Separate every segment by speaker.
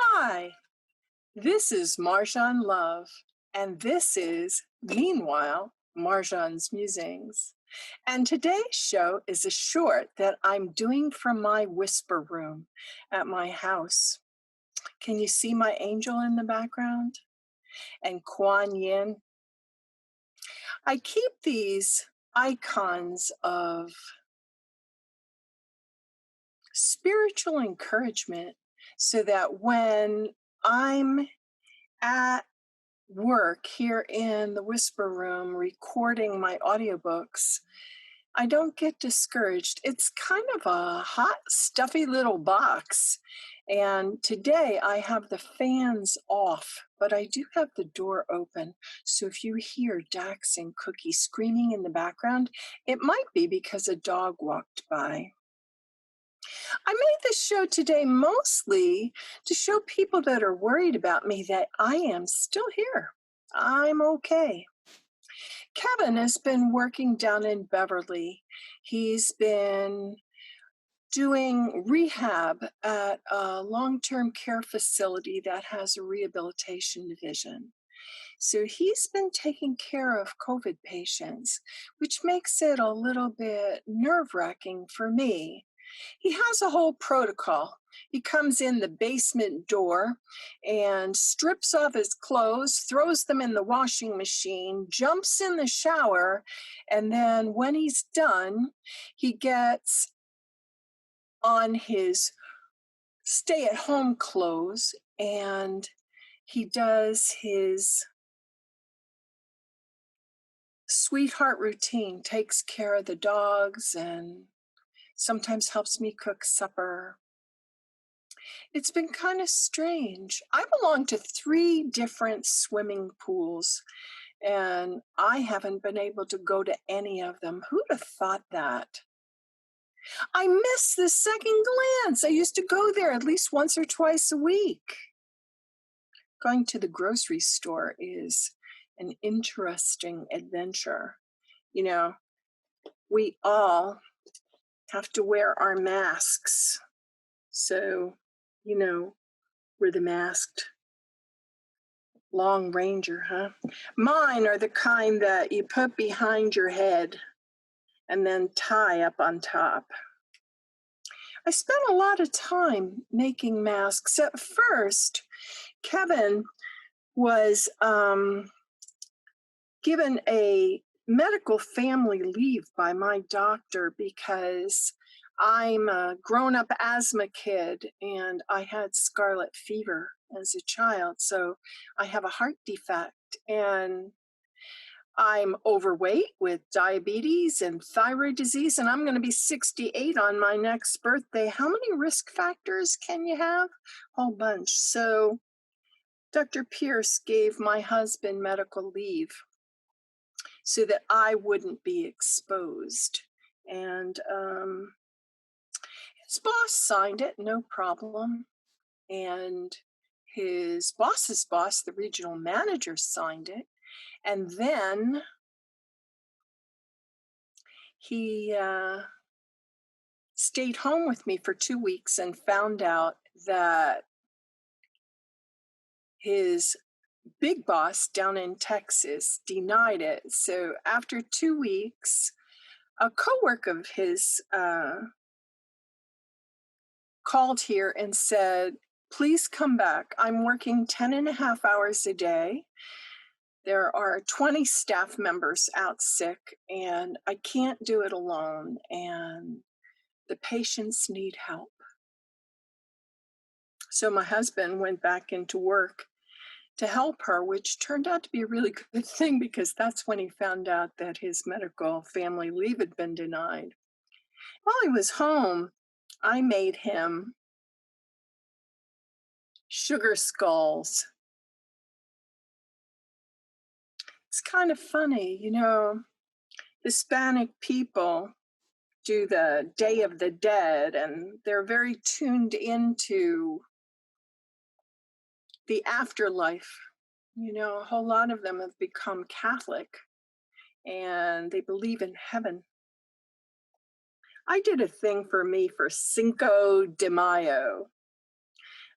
Speaker 1: Hi, this is Marjohn Love, and this is, meanwhile, Marjohn's Musings. And today's show is a short that I'm doing from my whisper room at my house. Can you see my angel in the background? And Kuan Yin? I keep these icons of spiritual encouragement so that when I'm at work here in the whisper room recording my audiobooks, I don't get discouraged. It's kind of a hot, stuffy little box. And today I have the fans off, but I do have the door open. So if you hear Dax and Cookie screaming in the background, it might be because a dog walked by. I made this show today mostly to show people that are worried about me that I am still here. I'm okay. Kevin has been working down in Beverly. He's been doing rehab at a long-term care facility that has a rehabilitation division. So he's been taking care of COVID patients, which makes it a little bit nerve-wracking for me. He has a whole protocol. He comes in the basement door and strips off his clothes, throws them in the washing machine, jumps in the shower, and then when he's done, he gets on his stay-at-home clothes and he does his sweetheart routine, takes care of the dogs and sometimes helps me cook supper. It's been kind of strange. I belong to 3 different swimming pools, and I haven't been able to go to any of them. Who'd have thought that? I miss the second glance. I used to go there at least once or twice a week. Going to the grocery store is an interesting adventure. You know, we all have to wear our masks. So, we're the masked Long Ranger, huh? Mine are the kind that you put behind your head and then tie up on top. I spent a lot of time making masks. At first, Kevin was given a medical family leave by my doctor because I'm a grown-up asthma kid and I had scarlet fever as a child. So I have a heart defect and I'm overweight with diabetes and thyroid disease, and I'm going to be 68 on my next birthday. How many risk factors can you have? Whole bunch. So Dr. Pierce gave my husband medical leave so that I wouldn't be exposed. And his boss signed it, no problem. And his boss's boss, the regional manager, signed it. And then he stayed home with me for 2 weeks and found out that his big boss down in Texas denied it. So after 2 weeks, a coworker of his called here and said, please come back. I'm working 10 and a half hours a day. There are 20 staff members out sick, and I can't do it alone, and the patients need help. So my husband went back into work to help her, which turned out to be a really good thing because that's when he found out that his medical family leave had been denied. While he was home, I made him sugar skulls. It's kind of funny, Hispanic people do the Day of the Dead, and they're very tuned into the afterlife. A whole lot of them have become Catholic, and they believe in heaven. I did a thing for me for Cinco de Mayo.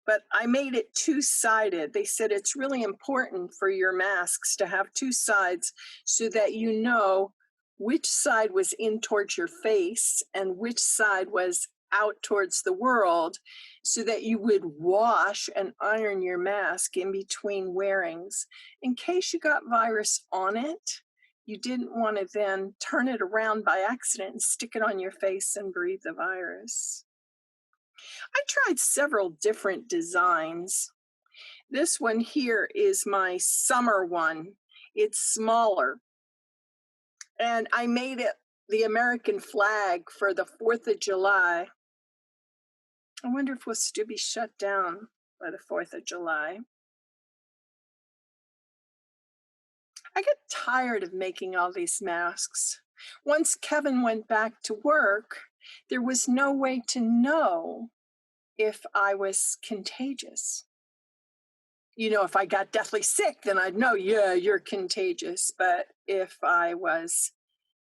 Speaker 1: but I made it two-sided. They said it's really important for your masks to have two sides so that you know which side was in towards your face and which side was out towards the world, so that you would wash and iron your mask in between wearings in case you got virus on it. You didn't want to then turn it around by accident and stick it on your face and breathe the virus. I tried several different designs. This one here is my summer one. It's smaller, and I made it the American flag for the 4th of July. I wonder if we'll still be shut down by the 4th of July. I get tired of making all these masks. Once Kevin went back to work, there was no way to know if I was contagious. If I got deathly sick, then I'd know, yeah, you're contagious. But if I was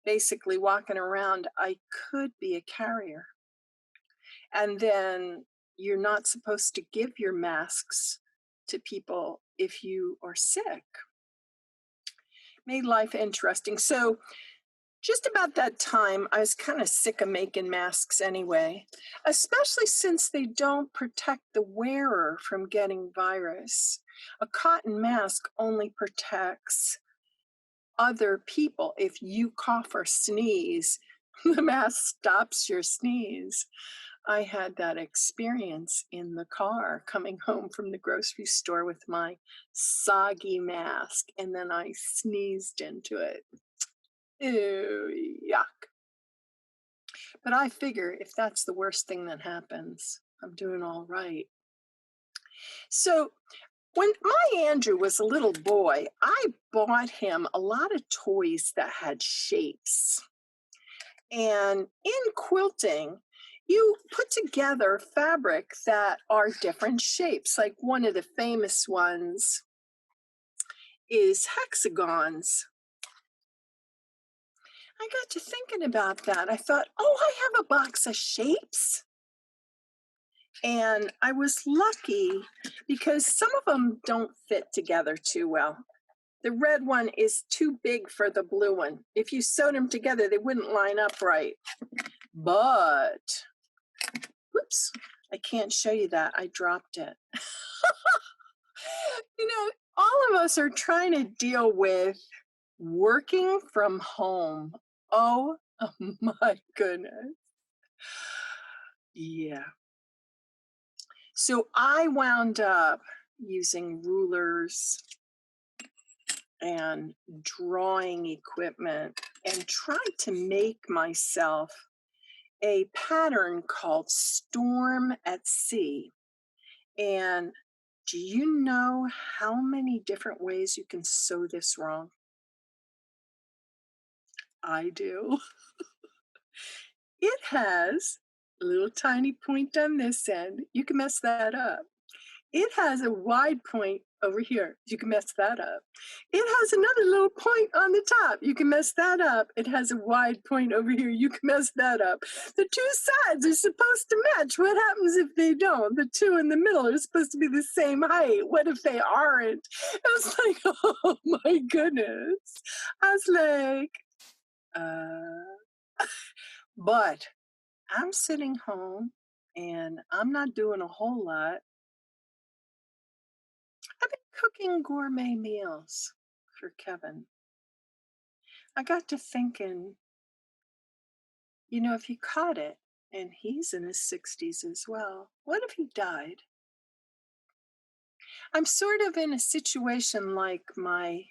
Speaker 1: basically walking around, I could be a carrier. And then you're not supposed to give your masks to people if you are sick. Made life interesting. So just about that time, I was kind of sick of making masks anyway, especially since they don't protect the wearer from getting virus. A cotton mask only protects other people. If you cough or sneeze, the mask stops your sneeze. I had that experience in the car coming home from the grocery store with my soggy mask, and then I sneezed into it. Ew, yuck. But I figure if that's the worst thing that happens, I'm doing all right. So when my Andrew was a little boy, I bought him a lot of toys that had shapes. And in quilting, you put together fabric that are different shapes. Like one of the famous ones is hexagons. I got to thinking about that. I thought, oh, I have a box of shapes. And I was lucky because some of them don't fit together too well. The red one is too big for the blue one. If you sewed them together, they wouldn't line up right. But, whoops, I can't show you that. I dropped it. All of us are trying to deal with working from home. Oh my goodness. Yeah. So I wound up using rulers and drawing equipment and tried to make myself a pattern called Storm at Sea. And do you know how many different ways you can sew this wrong? I do. It has a little tiny point on this end. You can mess that up. It has a wide point over here. You can mess that up. It has another little point on the top. You can mess that up. It has a wide point over here. You can mess that up. The two sides are supposed to match. What happens if they don't? The two in the middle are supposed to be the same height. What if they aren't? I was like, oh my goodness. I was like, but I'm sitting home and I'm not doing a whole lot. I've been cooking gourmet meals for Kevin. I got to thinking, if he caught it, and he's in his 60s as well, what if he died? I'm sort of in a situation like my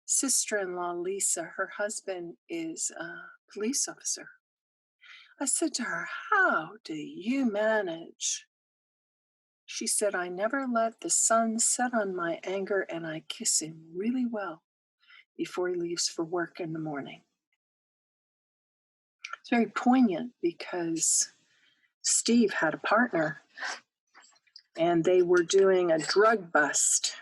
Speaker 1: sister-in-law, Lisa. Her husband is a police officer. I said to her, how do you manage? She said, I never let the sun set on my anger, and I kiss him really well before he leaves for work in the morning. It's very poignant because Steve had a partner and they were doing a drug bust.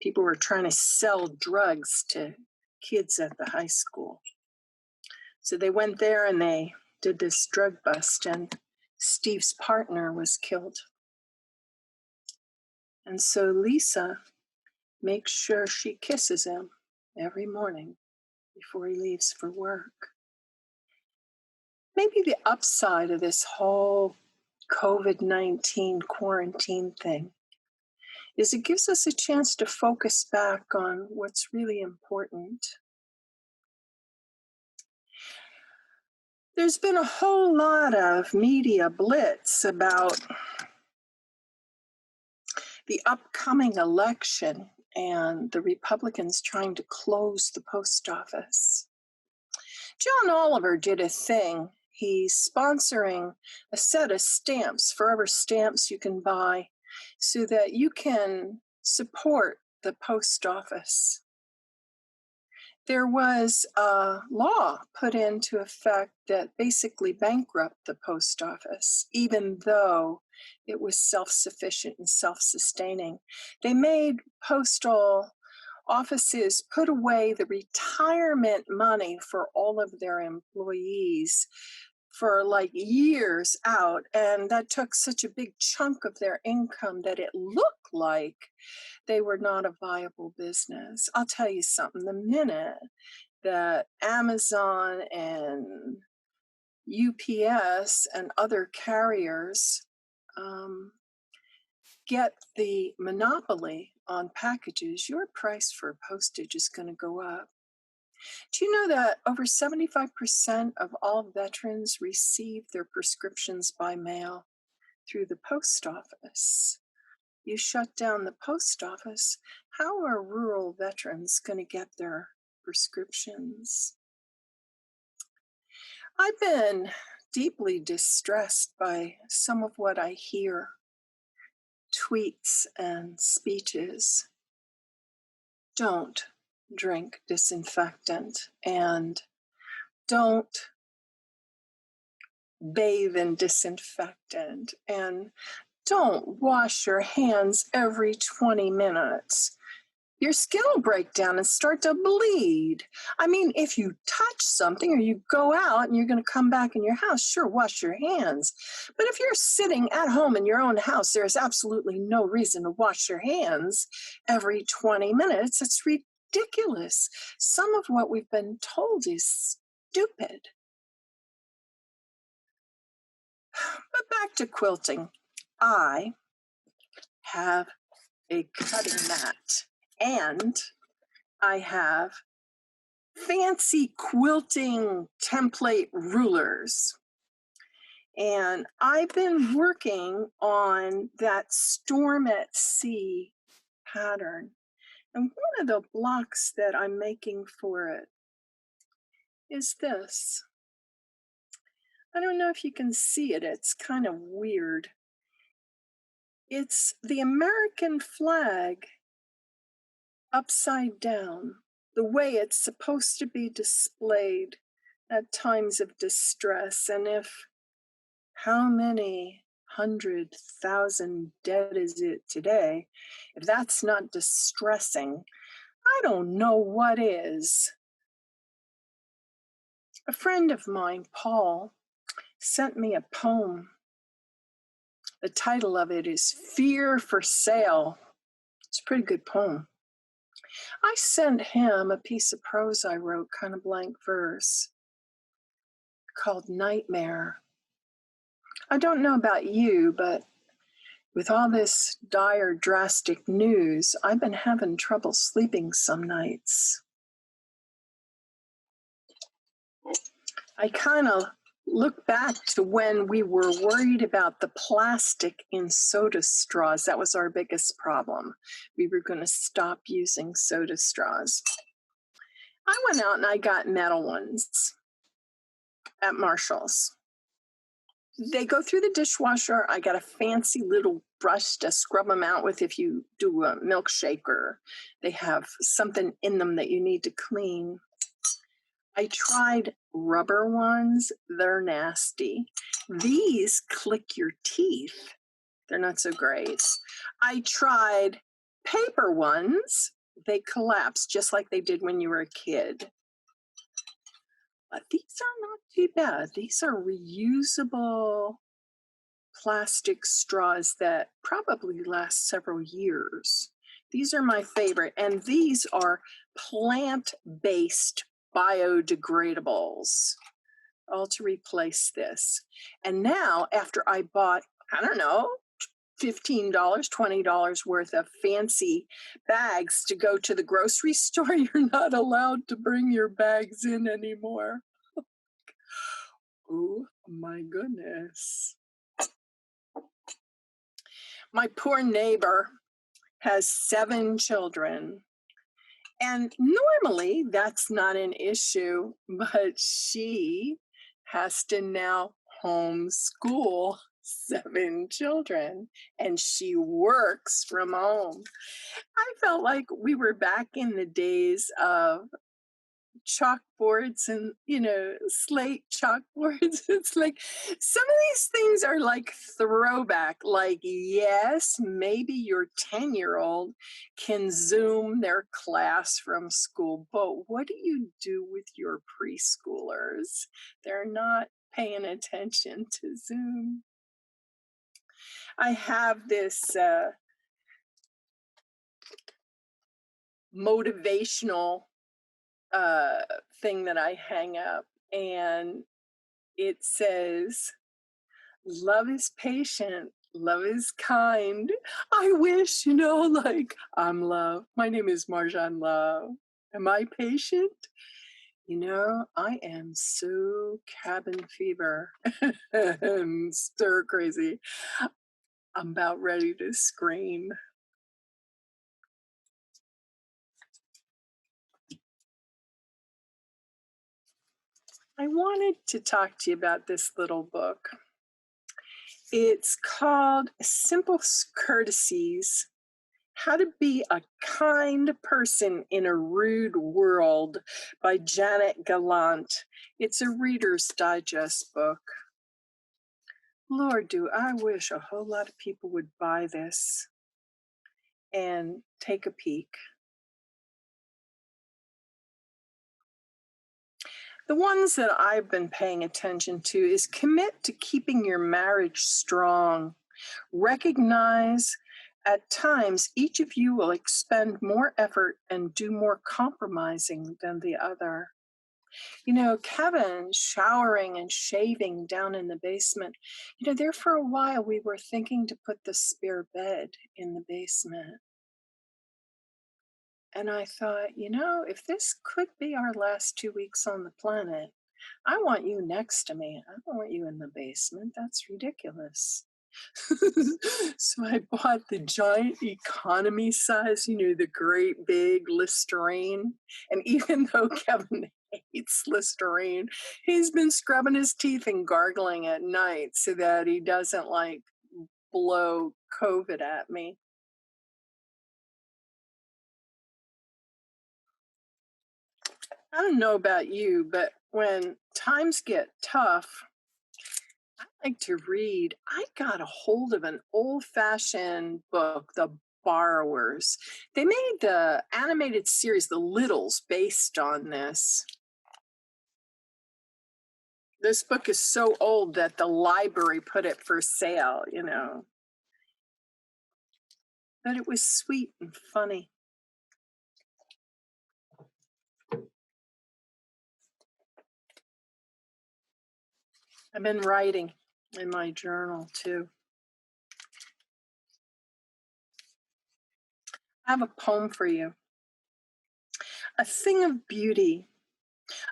Speaker 1: People were trying to sell drugs to kids at the high school. So they went there and they did this drug bust, and Steve's partner was killed. And so Lisa makes sure she kisses him every morning before he leaves for work. Maybe the upside of this whole COVID-19 quarantine thing is it gives us a chance to focus back on what's really important. There's been a whole lot of media blitz about the upcoming election and the Republicans trying to close the post office. John Oliver did a thing. He's sponsoring a set of stamps, forever stamps you can buy, so that you can support the post office. There was a law put into effect that basically bankrupted the post office, even though it was self-sufficient and self-sustaining. They made postal offices put away the retirement money for all of their employees for like years out, and that took such a big chunk of their income that it looked like they were not a viable business. I'll tell you something, the minute that Amazon and UPS and other carriers get the monopoly on packages, your price for postage is going to go up. Do you know that over 75% of all veterans receive their prescriptions by mail through the post office? You shut down the post office, how are rural veterans going to get their prescriptions? I've been deeply distressed by some of what I hear, tweets and speeches. Don't drink disinfectant and don't bathe in disinfectant and don't wash your hands every 20 minutes. Your skin will break down and start to bleed. I mean, if you touch something or you go out and you're going to come back in your house, sure, wash your hands. But if you're sitting at home in your own house, there's absolutely no reason to wash your hands every 20 minutes. It's ridiculous. Some of what we've been told is stupid. But back to quilting. I have a cutting mat and I have fancy quilting template rulers. And I've been working on that Storm at Sea pattern. And one of the blocks that I'm making for it is this. I don't know if you can see it, it's kind of weird. It's the American flag upside down, the way it's supposed to be displayed at times of distress. And if how many 100,000 dead is it today, if that's not distressing, I don't know what is. A friend of mine, Paul, sent me a poem. The title of it is Fear for Sale. It's a pretty good poem. I sent him a piece of prose I wrote, kind of blank verse, called Nightmare. I don't know about you, but with all this dire, drastic news, I've been having trouble sleeping some nights. I kind of look back to when we were worried about the plastic in soda straws. That was our biggest problem. We were going to stop using soda straws. I went out and I got metal ones at Marshall's. They go through the dishwasher. I got a fancy little brush to scrub them out with if you do a milkshake or they have something in them that you need to clean. I tried rubber ones. They're nasty. These click your teeth. They're not so great. I tried paper ones. They collapse just like they did when you were a kid. But these are not too bad. These are reusable plastic straws that probably last several years. These are my favorite, and these are plant-based biodegradables, all to replace this. And now, after I bought, I don't know, $15, $20 worth of fancy bags to go to the grocery store, you're not allowed to bring your bags in anymore. Oh my goodness. My poor neighbor has 7 children. And normally that's not an issue, but she has to now homeschool 7 children, and she works from home. I felt like we were back in the days of chalkboards and, slate chalkboards. It's like some of these things are like throwback. Like, yes, maybe your 10-year-old can Zoom their class from school, but what do you do with your preschoolers? They're not paying attention to Zoom. I have this motivational uh, thing that I hang up, and it says, love is patient, love is kind. I wish, like I'm love. My name is Marjohn Love. Am I patient? I am so cabin fever and stir crazy. I'm about ready to scream. I wanted to talk to you about this little book. It's called Simple Courtesies: How to Be a Kind Person in a Rude World by Janet Gallant. It's a Reader's Digest book. Lord, do I wish a whole lot of people would buy this and take a peek. The ones that I've been paying attention to is commit to keeping your marriage strong. Recognize at times each of you will expend more effort and do more compromising than the other. Kevin showering and shaving down in the basement. There for a while we were thinking to put the spare bed in the basement. And I thought, if this could be our last 2 weeks on the planet, I want you next to me. I don't want you in the basement. That's ridiculous. So I bought the giant economy size, the great big Listerine. And even though Kevin hates Listerine, he's been scrubbing his teeth and gargling at night so that he doesn't blow COVID at me. I don't know about you, but when times get tough, I like to read. I got a hold of an old-fashioned book, The Borrowers. They made the animated series, The Littles, based on this. This book is so old that the library put it for sale, But it was sweet and funny. I've been writing in my journal too. I have a poem for you. A thing of beauty.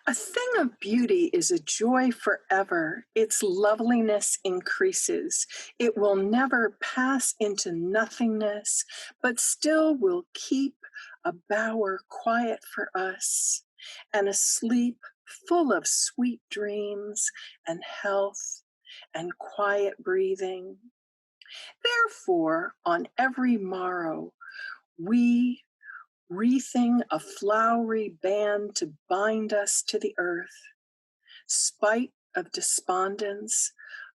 Speaker 1: A thing of beauty is a joy forever. Its loveliness increases. It will never pass into nothingness, but still will keep a bower quiet for us, and a sleep full of sweet dreams and health and quiet breathing. Therefore, on every morrow, we wreathing a flowery band to bind us to the earth, spite of despondence,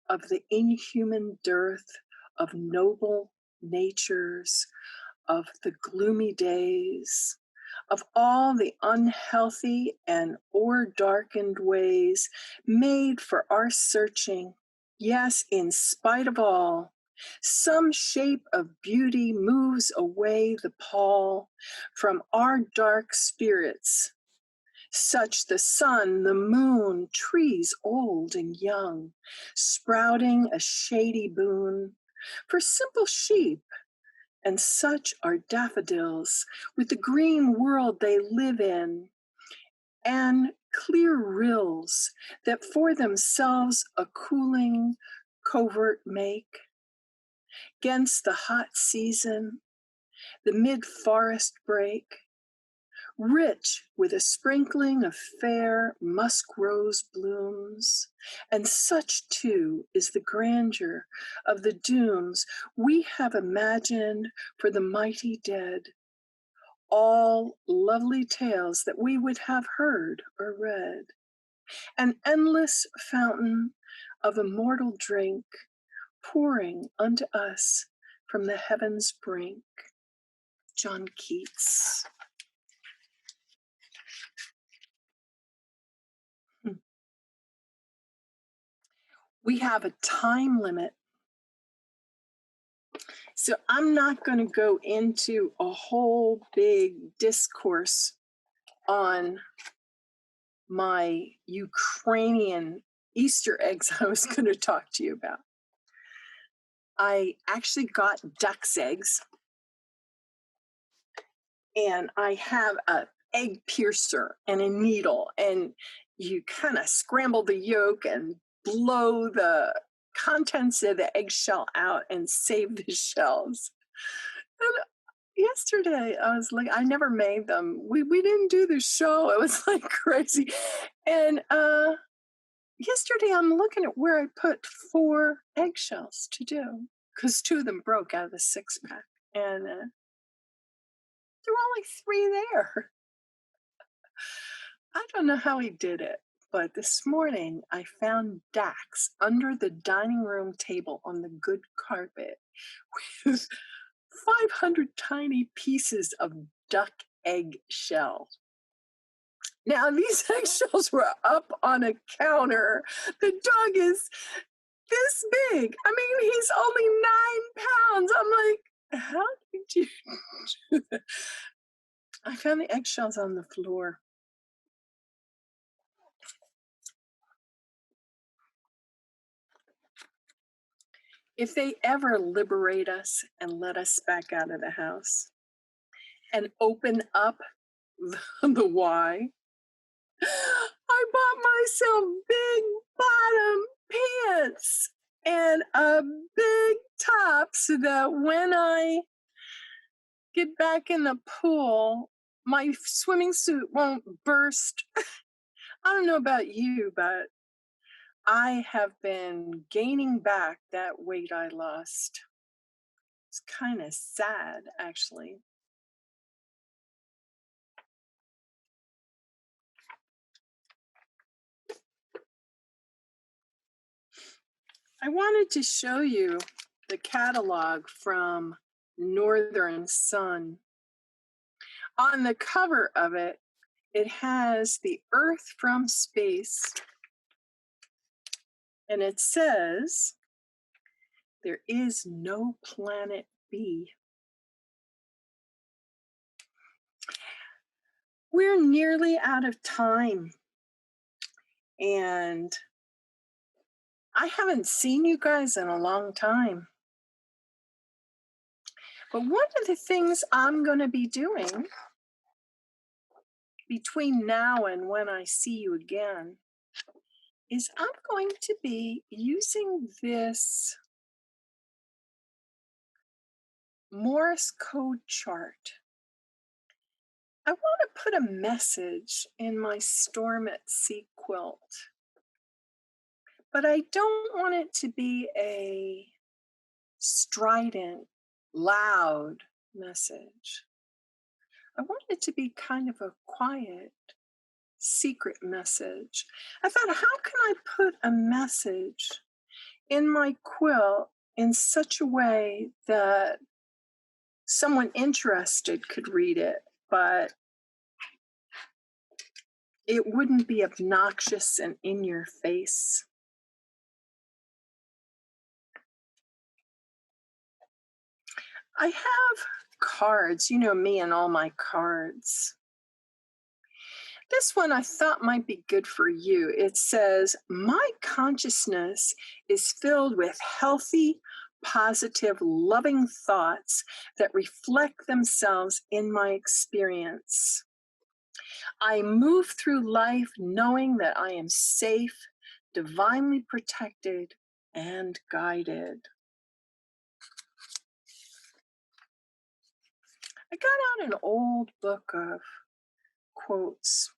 Speaker 1: of the inhuman dearth of noble natures, of the gloomy days, of all the unhealthy and o'er-darkened ways made for our searching, Yes, in spite of all, some shape of beauty moves away the pall from our dark spirits, such the sun, the moon, trees old and young, sprouting a shady boon for simple sheep. And such are daffodils, with the green world they live in, and clear rills that for themselves a cooling covert make. 'Gainst the hot season, the mid-forest brake, rich with a sprinkling of fair musk rose blooms, and such too is the grandeur of the dunes we have imagined for the mighty dead, all lovely tales that we would have heard or read, an endless fountain of immortal drink pouring unto us from the heavens brink. John Keats. We have a time limit, so I'm not going to go into a whole big discourse on my Ukrainian Easter eggs I was going to talk to you about. I actually got duck's eggs, and I have a egg piercer and a needle, and you kind of scramble the yolk and blow the contents of the eggshell out and save the shells. And yesterday I was like, I never made them. We didn't do the show. It was like crazy. And yesterday I'm looking at where I put 4 eggshells to do, because 2 of them broke out of the 6-pack, and there were only 3 there. I don't know how he did it, but this morning I found Dax under the dining room table on the good carpet with 500 tiny pieces of duck egg shell. Now, these eggshells were up on a counter. The dog is this big. I mean, he's only 9 pounds. I'm like, how did you do that? I found the eggshells on the floor. If they ever liberate us and let us back out of the house and open up the Y, I bought myself big bottom pants and a big top so that when I get back in the pool, my swimming suit won't burst. I don't know about you, but I have been gaining back that weight I lost. It's kind of sad, actually. I wanted to show you the catalog from Northern Sun. On the cover of it, it has the Earth from space, and it says, there is no planet B. We're nearly out of time, and I haven't seen you guys in a long time. But one of the things I'm going to be doing between now and when I see you again is I'm going to be using this Morse code chart. I want to put a message in my Storm at Sea quilt, but I don't want it to be a strident, loud message. I want it to be kind of a quiet, secret message. I thought, how can I put a message in my quilt in such a way that someone interested could read it, but it wouldn't be obnoxious and in your face? I have cards. You know me and all my cards. This one I thought might be good for you. It says, "My consciousness is filled with healthy, positive, loving thoughts that reflect themselves in my experience. I move through life knowing that I am safe, divinely protected, and guided." I got out an old book of quotes.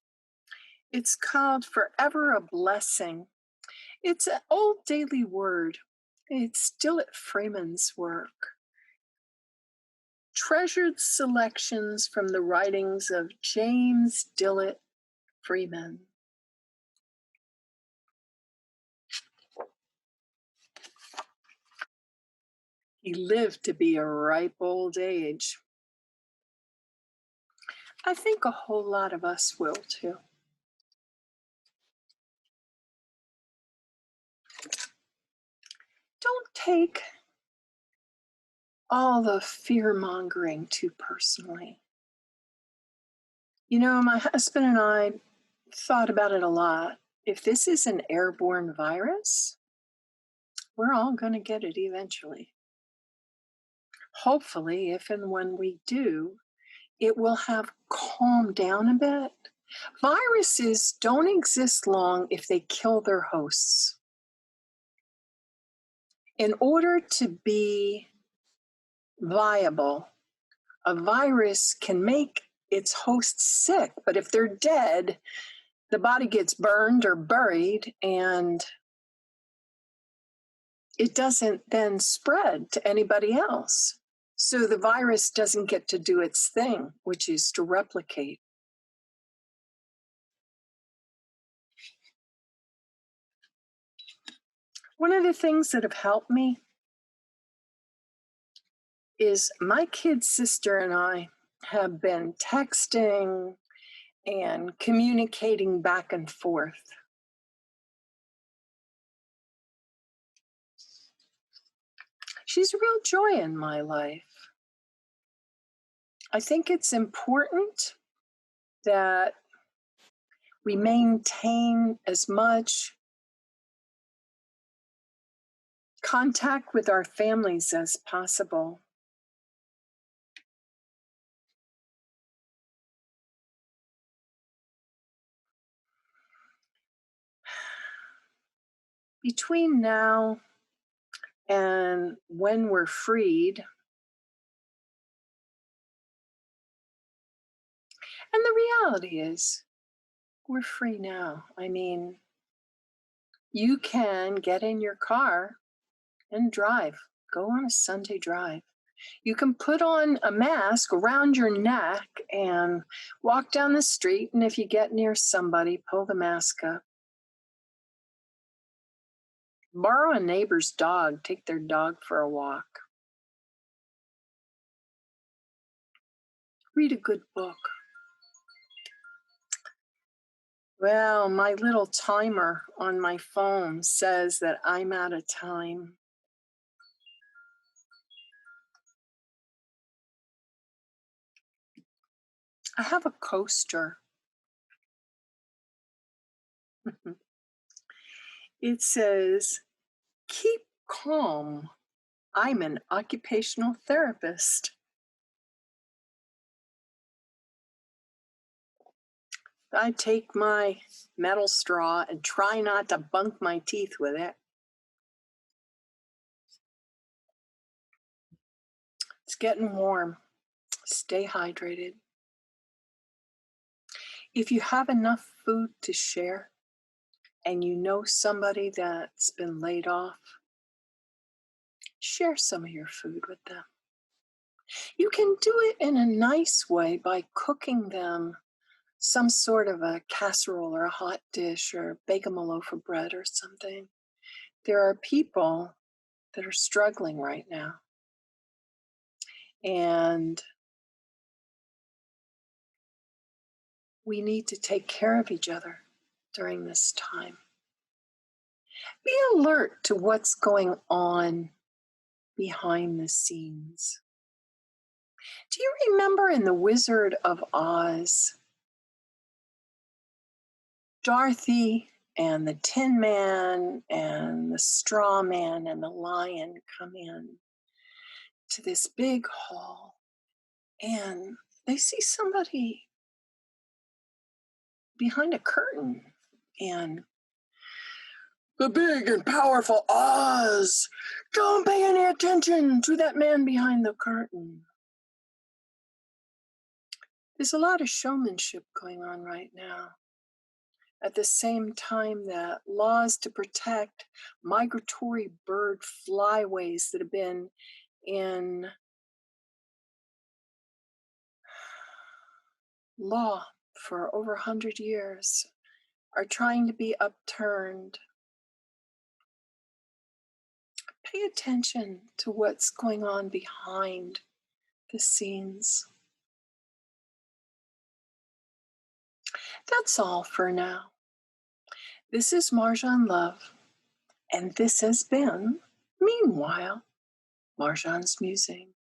Speaker 1: It's called Forever a Blessing. It's an old daily word. It's still at Freeman's work. Treasured selections from the writings of James Dillett Freeman. He lived to be a ripe old age. I think a whole lot of us will too. Don't take all the fear mongering too personally. You know, my husband and I thought about it a lot. If this is an airborne virus, we're all going to get it eventually. Hopefully, if and when we do, it will have calmed down a bit. Viruses don't exist long if they kill their hosts. In order to be viable, a virus can make its host sick, but if they're dead, the body gets burned or buried and it doesn't then spread to anybody else. So the virus doesn't get to do its thing, which is to replicate. One of the things that have helped me is my kid sister and I have been texting and communicating back and forth. She's a real joy in my life. I think it's important that we maintain as much contact with our families as possible. Between now and when we're freed, and the reality is, we're free now. I mean, you can get in your car and drive, go on a Sunday drive. You can put on a mask around your neck and walk down the street, and if you get near somebody, pull the mask up. Borrow a neighbor's dog, take their dog for a walk. Read a good book. Well, my little timer on my phone says that I'm out of time. I have a coaster. It says, "Keep calm. I'm an occupational therapist." I take my metal straw and try not to bunk my teeth with it. It's getting warm. Stay hydrated. If you have enough food to share and you know somebody that's been laid off, share some of your food with them. You can do it in a nice way by cooking them some sort of a casserole or a hot dish, or bake them a loaf of bread or something. There are people that are struggling right now. And we need to take care of each other during this time. Be alert to what's going on behind the scenes. Do you remember in The Wizard of Oz, Dorothy and the Tin Man and the Straw Man and the Lion come in to this big hall and they see somebody behind a curtain, and the big and powerful Oz, don't pay any attention to that man behind the curtain. There's a lot of showmanship going on right now. At the same time that laws to protect migratory bird flyways that have been in law for over 100 years are trying to be upturned. Pay attention to what's going on behind the scenes. That's all for now. This is Marjohn Love, and this has been, meanwhile, Marjohn's Musings.